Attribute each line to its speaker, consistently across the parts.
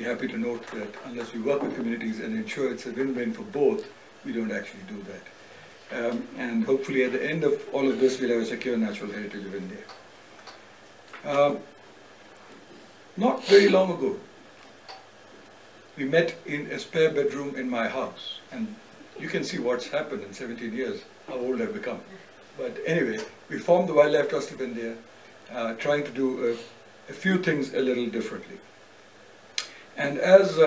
Speaker 1: happy to note that unless we work with communities and ensure it's a win-win for both, we don't actually do that. And hopefully at the end of all of this, we'll have a secure natural heritage of India. Not very long ago, we met in a spare bedroom in my house, and you can see what's happened in 17 years, how old I've become. But anyway, we formed the Wildlife Trust of India, trying to do a few things a little differently. And as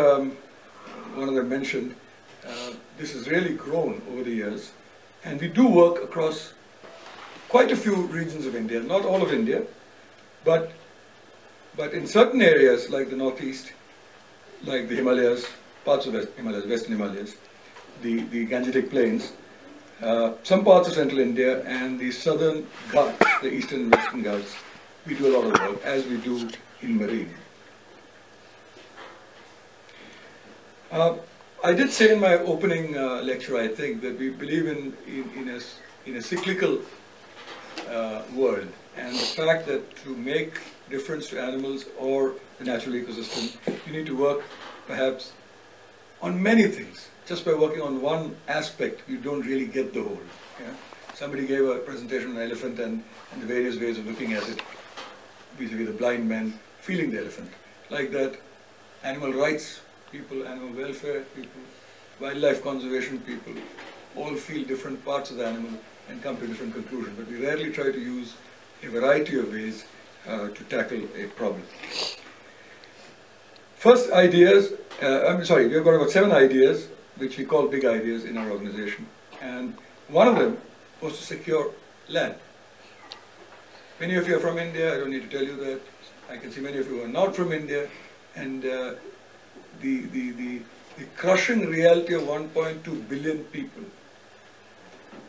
Speaker 1: one of them mentioned, this has really grown over the years, and we do work across quite a few regions of India, not all of India, but in certain areas like the Northeast, like the Himalayas, parts of Himalayas, Western Himalayas, the Gangetic Plains, some parts of Central India, and the Southern Ghats, the Eastern and Western Ghats, we do a lot of work, as we do in marine. I did say in my opening lecture, I think, that we believe in a cyclical world, and the fact that to make difference to animals or the natural ecosystem, you need to work perhaps on many things. Just by working on one aspect, you don't really get the whole. Yeah? Somebody gave a presentation on an elephant and the various ways of looking at it, vis-a-vis the blind men feeling the elephant. Like that, animal rights people, animal welfare people, wildlife conservation people, all feel different parts of the animal and come to different conclusions. But we rarely try to use a variety of ways to tackle a problem. First ideas, we've got about 7 ideas, which we call big ideas in our organization. And one of them was to secure land. Many of you are from India, I don't need to tell you that. I can see many of you are not from India. And the crushing reality of 1.2 billion people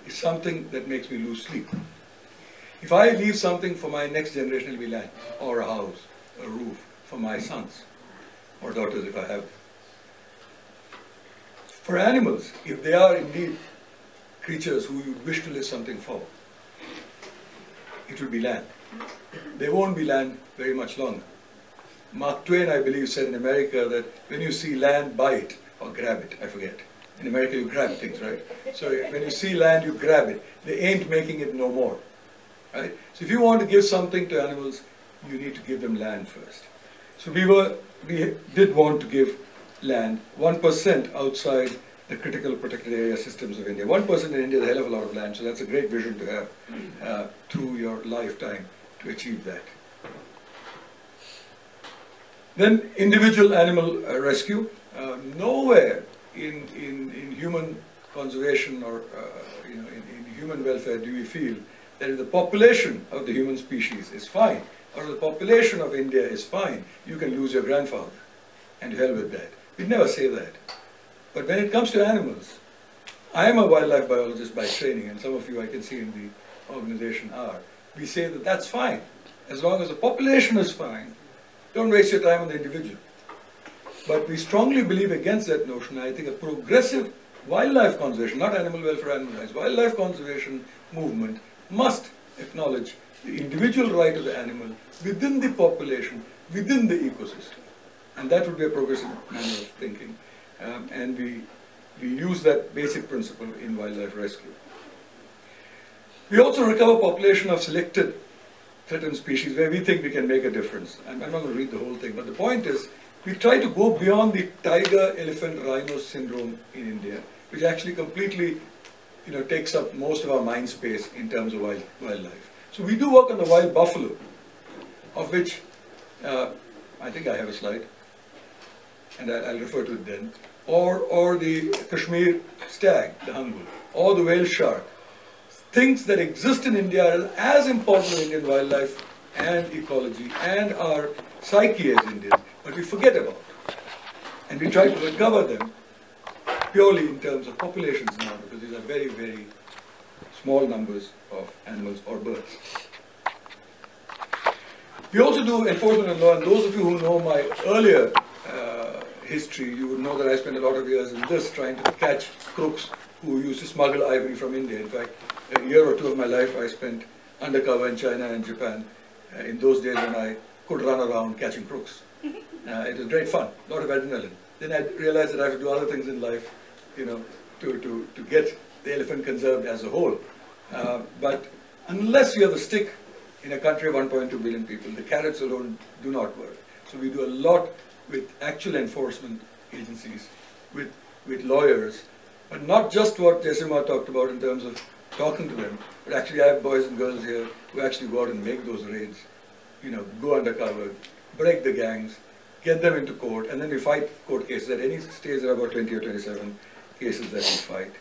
Speaker 1: is something that makes me lose sleep. If I leave something for my next generation, it will be land, or a house, a roof for my sons or daughters if I have. For animals, if they are indeed creatures who you wish to leave something for, it will be land. They won't be land very much longer. Mark Twain, I believe, said in America that when you see land, buy it or grab it, I forget. In America you grab things, right? So when you see land, you grab it. They ain't making it no more, right? So if you want to give something to animals, you need to give them land first. So we did want to give land 1% outside the critical protected area systems of India. 1% in India is a hell of a lot of land, so that's a great vision to have through your lifetime to achieve that. Then individual animal rescue. Nowhere in human conservation or in human welfare do we feel that if the population of the human species is fine, or the population of India is fine, you can lose your grandfather, and to hell with that. We never say that. But when it comes to animals, I am a wildlife biologist by training, and some of you I can see in the organization are. We say that that's fine. As long as the population is fine, don't waste your time on the individual. But we strongly believe against that notion. I think a progressive wildlife conservation, not animal welfare, animal rights, wildlife conservation movement must acknowledge the individual right of the animal within the population, within the ecosystem. And that would be a progressive manner of thinking. And we use that basic principle in wildlife rescue. We also recover population of selected threatened species where we think we can make a difference. I'm not going to read the whole thing, but the point is, we try to go beyond the tiger, elephant, rhino syndrome in India, which actually completely takes up most of our mind space in terms of wildlife. So we do work on the wild buffalo, of which I think I have a slide, and I'll refer to it then, or the Kashmir stag, the hangul, or the whale shark. Things that exist in India are as important in Indian wildlife and ecology and our psyche as Indians, but we forget about it. And we try to recover them purely in terms of populations now, because these are very, very small numbers of animals or birds. We also do enforcement of law, and those of you who know my earlier history, you would know that I spent a lot of years in this, trying to catch crooks who used to smuggle ivory from India. In fact, a year or two of my life I spent undercover in China and Japan, in those days when I could run around catching crooks. It was great fun, a lot of adrenaline. Then I realized that I have to do other things in life, you know, to get the elephant conserved as a whole. But unless you have a stick in a country of 1.2 billion people, the carrots alone do not work. So we do a lot with actual enforcement agencies, with lawyers, but not just what Jessima talked about in terms of talking to them, but actually I have boys and girls here who actually go out and make those raids, you know, go undercover, break the gangs, get them into court, and then we fight court cases. At any stage there are about 20 or 27 cases that we fight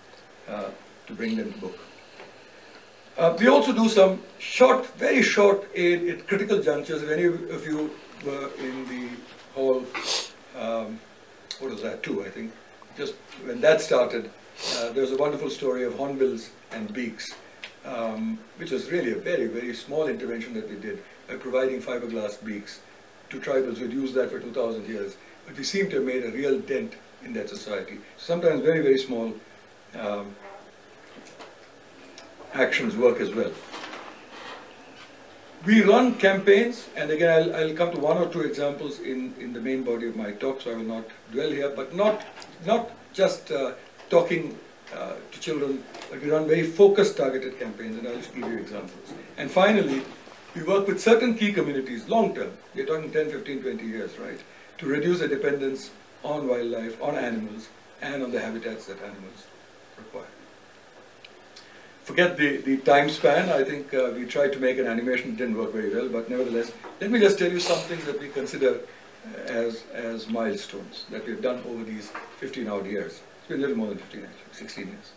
Speaker 1: to bring them to book. We also do some short, very short aid at critical junctures. If any of you were in the whole, what was that, 2, I think, just when that started, there was a wonderful story of hornbills and beaks, which was really a very, very small intervention that we did by providing fiberglass beaks to tribals who had used that for 2,000 years. But we seem to have made a real dent in that society. Sometimes very, very small actions work as well. We run campaigns, and again I'll come to 1 or 2 examples in the main body of my talk, so I will not dwell here, but not just talking to children, but we run very focused, targeted campaigns, and I'll just give you examples. And finally, we work with certain key communities, long term, we're talking 10, 15, 20 years, right, to reduce the dependence on wildlife, on animals, and on the habitats that animals require. Forget the time span. I think we tried to make an animation, it didn't work very well, but nevertheless, let me just tell you something that we consider as milestones that we've done over these 15 odd years. It's been a little more than 15 actually, 16 years.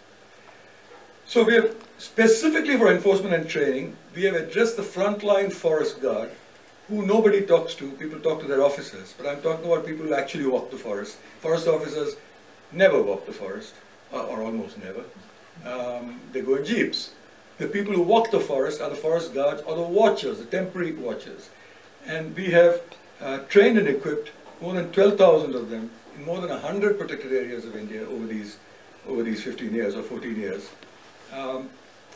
Speaker 1: So we have, specifically for enforcement and training, we have addressed the frontline forest guard, who nobody talks to. People talk to their officers, but I'm talking about people who actually walk the forest. Forest officers never walk the forest, or almost never. They go in jeeps. The people who walk the forest are the forest guards or the watchers, the temporary watchers. And we have trained and equipped more than 12,000 of them in more than 100 protected areas of India over these 15 years or 14 years.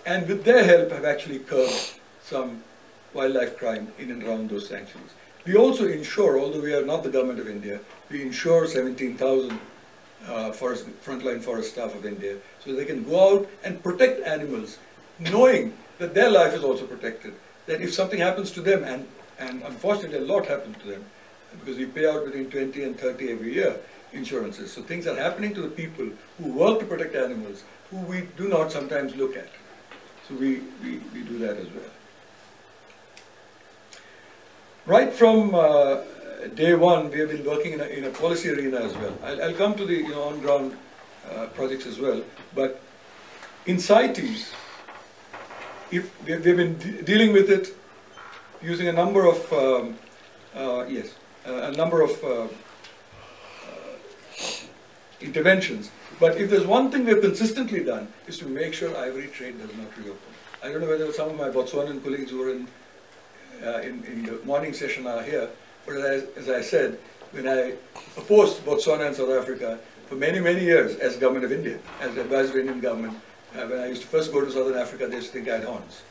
Speaker 1: And with their help have actually curbed some wildlife crime in and around those sanctuaries. We also insure, although we are not the government of India, we insure 17,000 frontline forest staff of India, so they can go out and protect animals, knowing that their life is also protected. That if something happens to them, and unfortunately a lot happens to them, because we pay out between 20 and 30 every year insurances. So things are happening to the people who work to protect animals, who we do not sometimes look at. So we do that as well. Right from day one, we have been working in a policy arena as well. I'll come to the on-ground projects as well, but in CITES, we've been dealing with it using a number of interventions. But if there's one thing we've consistently done, is to make sure ivory trade does not reopen. I don't know whether some of my Botswanan colleagues who were in the morning session are here, but as I said, when I opposed Botswana and South Africa for many, many years as government of India, as advisor to Indian government, when I used to first go to Southern Africa, they used to think I had horns,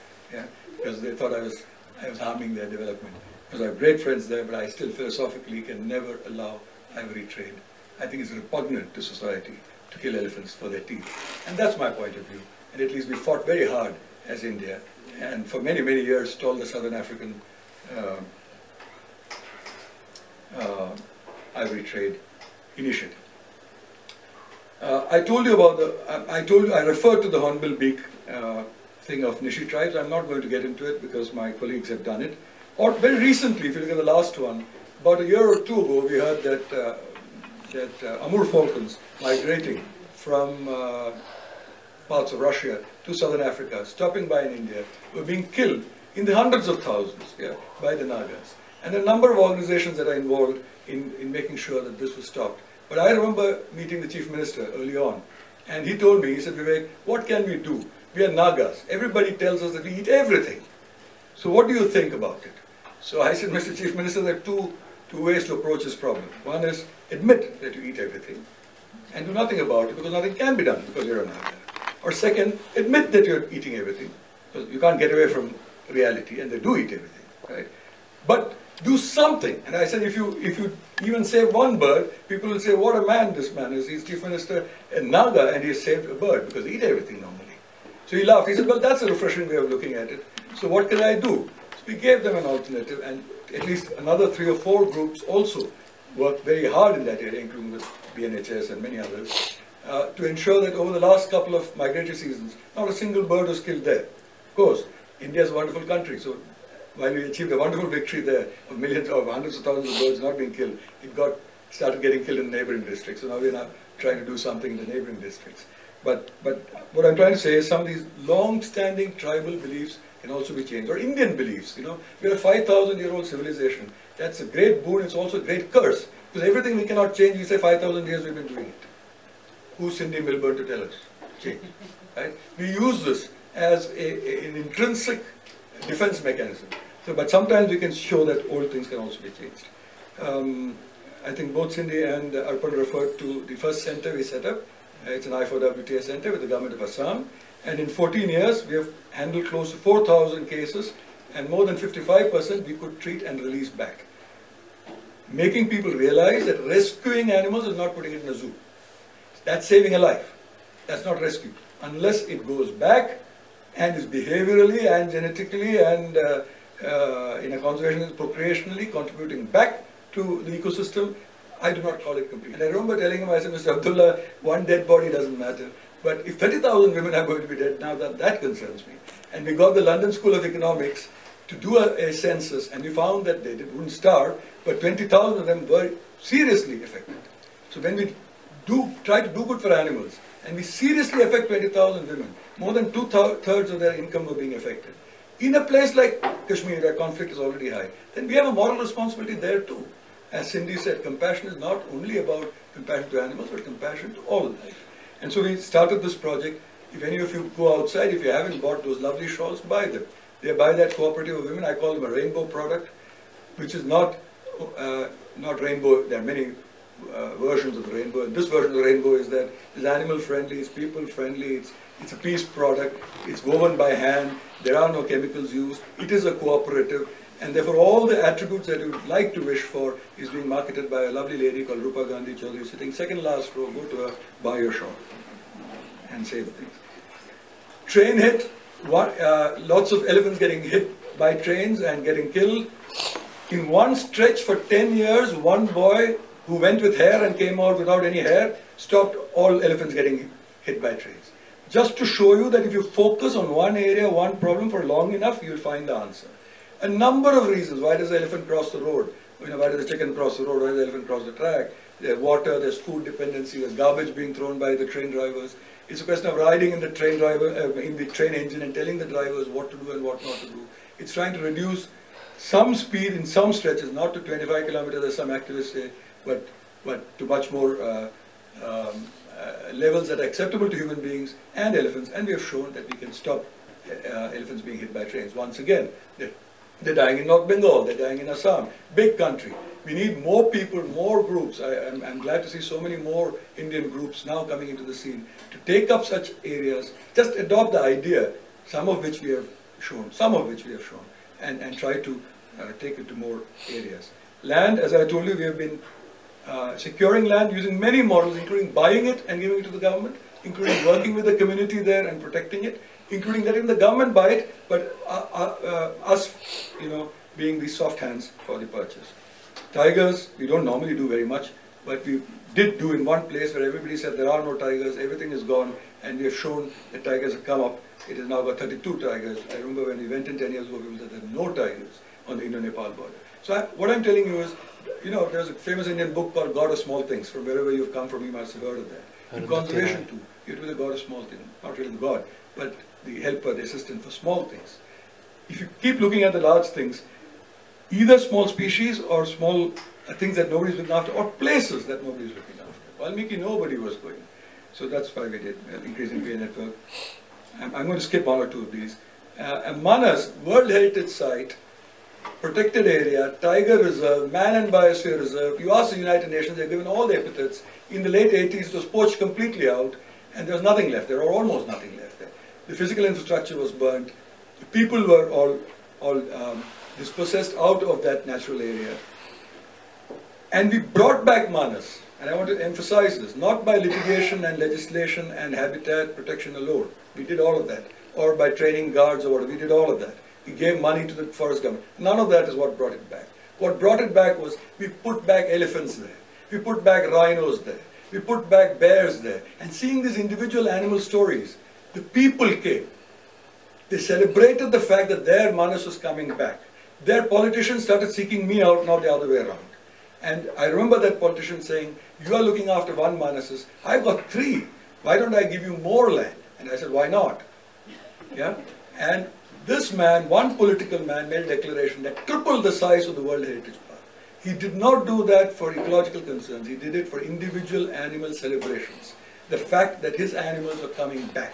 Speaker 1: because they thought I was harming their development. Because I have great friends there, but I still philosophically can never allow ivory trade. I think it's repugnant to society to kill elephants for their teeth. And that's my point of view. And at least we fought very hard as India, and for many, many years stalled the Southern African ivory trade initiative. I referred to the hornbill beak thing of Nishi tribes. I'm not going to get into it because my colleagues have done it. Or very recently, if you look at the last one, about a year or two ago, we heard that Amur falcons migrating from parts of Russia to Southern Africa, stopping by in India, were being killed in the hundreds of thousands by the Nagas. And there are a number of organizations that are involved in making sure that this was stopped. But I remember meeting the Chief Minister early on, and he told me, he said, Vivek, what can we do? We are Nagas. Everybody tells us that we eat everything. So what do you think about it? So I said, Mr. Chief Minister, there are two ways to approach this problem. One is admit that you eat everything and do nothing about it because nothing can be done because you're a Naga. Or second, admit that you're eating everything because you can't get away from reality and they do eat everything, right? But do something. And I said, if you even save one bird, people will say, what a man this man is. He's chief minister in Naga and he saved a bird because he eat everything normally. So he laughed. He said, well, that's a refreshing way of looking at it. So what can I do? So we gave them an alternative, and at least another 3 or 4 groups also worked very hard in that area, including the BNHS and many others, to ensure that over the last couple of migratory seasons, not a single bird was killed there. Of course, India is a wonderful country, so while we achieved a wonderful victory there of millions or hundreds of thousands of birds not being killed, it started getting killed in the neighboring districts. So now we're now trying to do something in the neighboring districts. But what I'm trying to say is some of these long-standing tribal beliefs can also be changed, or Indian beliefs. We're a 5,000-year-old civilization. That's a great boon. It's also a great curse, because everything we cannot change. We say 5,000 years we've been doing it. Who's Cindy Milburn to tell us? Change, right? We use this as an intrinsic defense mechanism. So, but sometimes we can show that old things can also be changed. I think both Cindy and Arpan referred to the first center we set up. It's an I4WTI center with the government of Assam. And in 14 years, we have handled close to 4,000 cases, and more than 55% we could treat and release back. Making people realize that rescuing animals is not putting it in a zoo. That's saving a life. That's not rescue. Unless it goes back and is behaviorally and genetically and in a conservation procreationally contributing back to the ecosystem, I do not call it complete. And I remember telling him, I said, Mr. Abdullah, one dead body doesn't matter. But if 30,000 women are going to be dead, now that concerns me. And we got the London School of Economics to do a census, and we found that they wouldn't starve, but 20,000 of them were seriously affected. So when we try to do good for animals, and we seriously affect 20,000 women, more than 2/3 of their income were being affected. In a place like Kashmir, where conflict is already high, then we have a moral responsibility there too. As Cindy said, compassion is not only about compassion to animals, but compassion to all life. And so we started this project. If any of you go outside, if you haven't bought those lovely shawls, buy them. They buy that cooperative of women. I call them a rainbow product, which is not rainbow. There are many versions of the rainbow. And this version of the rainbow is that it's animal friendly, it's people friendly, it's a peace product, it's woven by hand, there are no chemicals used, it is a cooperative, and therefore all the attributes that you would like to wish for is being marketed by a lovely lady called Rupa Gandhi Chaudhary, sitting second last row. Go to her, buy your shawl and save things. Train hit, lots of elephants getting hit by trains and getting killed. In one stretch for 10 years, one boy who went with hair and came out without any hair stopped all elephants getting hit by trains. Just to show you that if you focus on one area, one problem for long enough, you'll find the answer. A number of reasons. Why does the elephant cross the road? Why does the chicken cross the road? Why does the elephant cross the track? There's water, there's food dependency, there's garbage being thrown by the train drivers. It's a question of riding in the train engine and telling the drivers what to do and what not to do. It's trying to reduce some speed in some stretches, not to 25 kilometers as some activists say, but to much more levels that are acceptable to human beings and elephants. And we have shown that we can stop elephants being hit by trains. Once again, they're dying in North Bengal, they're dying in Assam, big country. We need more people, more groups. I'm glad to see so many more Indian groups now coming into the scene to take up such areas, just adopt the idea, some of which we have shown, and try to take it to more areas. Land, as I told you, we have been securing land using many models, including buying it and giving it to the government, including working with the community there and protecting it, including letting the government buy it, but us, being the soft hands for the purchase. Tigers, we don't normally do very much, but we did do in one place where everybody said there are no tigers, everything is gone, and we have shown that tigers have come up. It has now got 32 tigers. I remember when we went in 10 years ago, people said there are no tigers on the Indo-Nepal border. So what I'm telling you is, there's a famous Indian book called God of Small Things. From wherever you've come from, you must have heard of that. In conservation too, you have to be the God of small things. Not really the God, but the helper, the assistant for small things. If you keep looking at the large things, either small species or small things that nobody's looking after, or places that nobody's looking after. Valmiki, nobody was going. So that's why we did increasing peer network. I'm going to skip one or two of these. Manas, World Heritage Site, protected area, tiger reserve, man and biosphere reserve. You ask the United Nations, they're given all the epithets. In the late 80s, it was poached completely out, and there was nothing left there, or almost nothing left there. The physical infrastructure was burnt. The people were all all dispossessed out of that natural area. And we brought back Manas, and I want to emphasize this, not by litigation and legislation and habitat protection alone. We did all of that. Or by training guards or whatever, we did all of that. We gave money to the forest government. None of that is what brought it back. What brought it back was we put back elephants there. We put back rhinos there. We put back bears there. And seeing these individual animal stories, the people came. They celebrated the fact that their Manas was coming back. Their politicians started seeking me out, not the other way around. And I remember that politician saying, you are looking after one Manases, I've got 3. Why don't I give you more land? And I said, why not? Yeah? And this man, one political man, made a declaration that tripled the size of the World Heritage Park. He did not do that for ecological concerns. He did it for individual animal celebrations. The fact that his animals were coming back.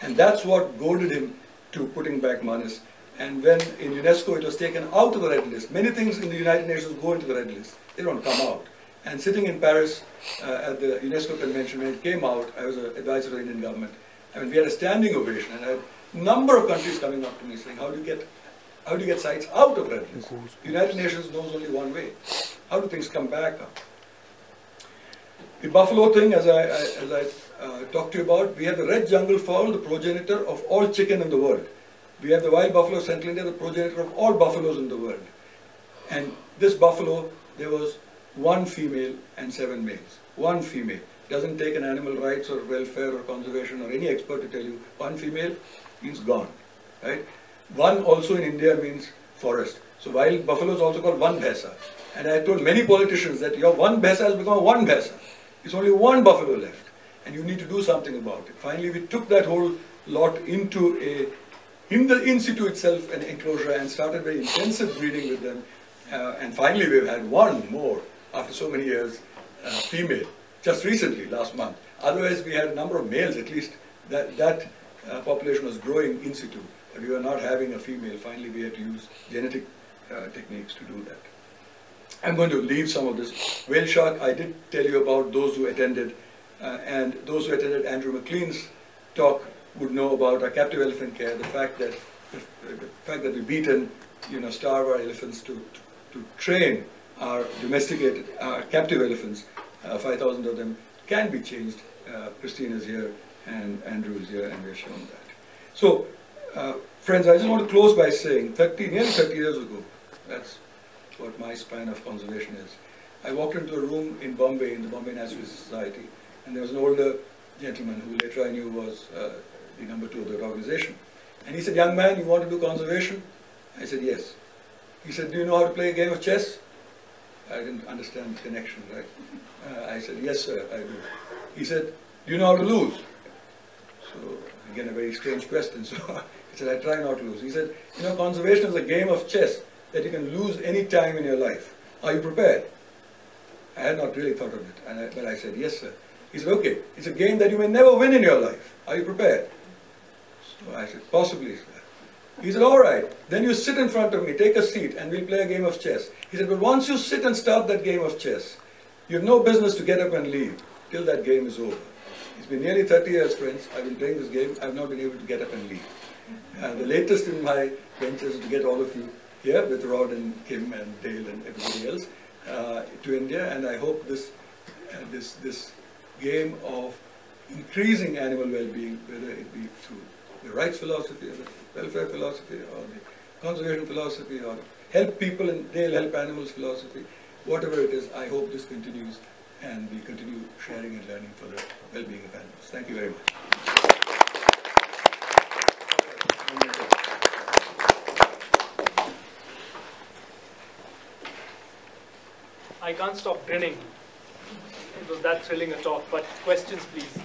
Speaker 1: And that's what goaded him to putting back Manas. And when in UNESCO it was taken out of the red list, many things in the United Nations go into the red list. They don't come out. And sitting in Paris at the UNESCO convention, when it came out, I was an advisor to the Indian government. I mean, we had a standing ovation, and I had a number of countries coming up to me saying, how do you get sites out of red list? The United Nations knows only one way. How do things come back up? The buffalo thing, as I talked to you about, we have the red jungle fowl, the progenitor of all chicken in the world. We have the wild buffalo of Central India, the progenitor of all buffaloes in the world. And this buffalo, there was 1 female and 7 males. 1 female. Doesn't take an animal rights or welfare or conservation or any expert to tell you 1 female means gone. Right? 1 also in India means forest. So wild buffalo is also called 1 bhaisa. And I told many politicians that your 1 bhaisa has become a 1 bhaisa. It's only 1 buffalo left. And you need to do something about it. Finally, we took that whole lot into in situ itself an enclosure and started very intensive breeding with them. And finally, we've had 1 more after so many years, female, just recently, last month. Otherwise, we had a number of males, at least that population was growing in situ. But we were not having a female. Finally, we had to use genetic techniques to do that. I'm going to leave some of this. Whale shark, I did tell you about those who attended, and those who attended Andrew McLean's talk would know about our captive elephant care, the fact that we beat and starve our elephants to train our domesticated, our captive elephants, 5,000 of them can be changed. Christine is here and Andrew is here, and we've shown that. So, friends, I just want to close by saying, nearly 30 years ago, that's what my span of conservation is. I walked into a room in Bombay, in the Bombay Natural Society, and there was an older gentleman who later I knew was the number 2 of that organization. And he said, young man, you want to do conservation? I said, yes. He said, do you know how to play a game of chess? I didn't understand the connection, right? I said, yes, sir, I do. He said, do you know how to lose? So, again, a very strange question. So he said, I try not to lose. He said, conservation is a game of chess that you can lose any time in your life. Are you prepared? I had not really thought of it, but I said, yes, sir. He said, okay, it's a game that you may never win in your life. Are you prepared? So I said, possibly, sir. He said, all right, then you sit in front of me, take a seat, and we'll play a game of chess. He said, but once you sit and start that game of chess, you have no business to get up and leave till that game is over. It's been nearly 30 years, friends. I've been playing this game. I've not been able to get up and leave. The latest in my ventures is to get all of you here with Rod and Kim and Dale and everybody else to India, and I hope this game of increasing animal well-being, whether it be through the rights philosophy, or the welfare philosophy, or the conservation philosophy, or help people and they'll help animals philosophy, whatever it is, I hope this continues and we continue sharing and learning for the well-being of animals. Thank you very much.
Speaker 2: I can't stop grinning. It was that thrilling a talk, but questions please.